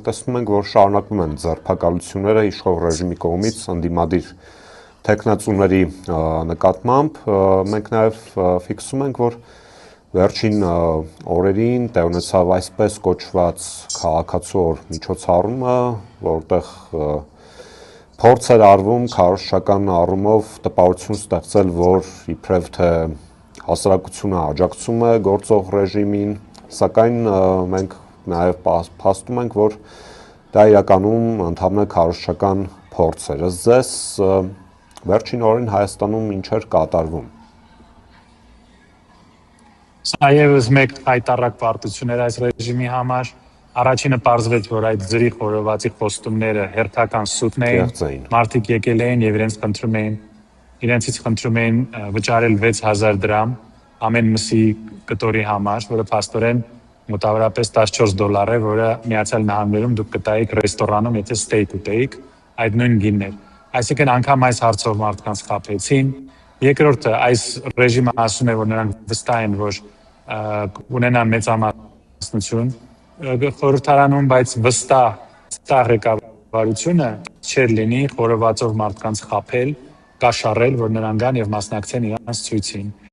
տեսնում ենք, որ շարունակվում են ձերբակալությունները իշխող ռեժիմի կողմից ընդդիմադիր թեկնածուների նկատմամբ, մենք նաև ֆիքսում ենք, որ վերջին օրերին տեղ ունեցավ այսպես կոչված քաղաքացու օր միջոցառումը, որտեղ փորձ էր արվում քարոզչական առումով տպավորություն ստեղծել, որ իբրև թե հասարակությունը աջակցում է գործող ռեժիմին, սակայն մենք նաև փաստում ենք, որ դա իրականում ընդհանուր քարոզչական փորձ էր։ Ըստ ձեզ վերջին օրերին Հայաստանում ինչ էր կատարվում։ Սա ևս մեկ հայտարարակ պարտություն էր այս ռեժիմի համար։ Առաջինը պարզվեց, որ այդ ձրի խորովածի խոստումները հերթական սուտն էին։ Մարդիկ եկել էին եւ իրենցից խնդրում էին վճարել 6000 դրամ ամեն մսի կտորի համար, որը փաստորեն մոտավորապես $14 է, որը Միացյալ Նահանգներում դուք կտայիք ռեստորանում, եթե ստեյք ուտեիք, այդ նույն գինն էր։ Այսինքն անգամ այս հարցով մարդկանց խաբեցին։ Երկրորդը, այս ռեժիմը ասում է, որ նրանք վստահ են, որ ունենան մեծամասնություն խորհրդարանում, բայց վստահ ղեկավարությունը չէր լինի խորովածով մարդկանց խաբել, կաշառել, որ նրանք գան եւ մասնակցեն իրանց ցույցին։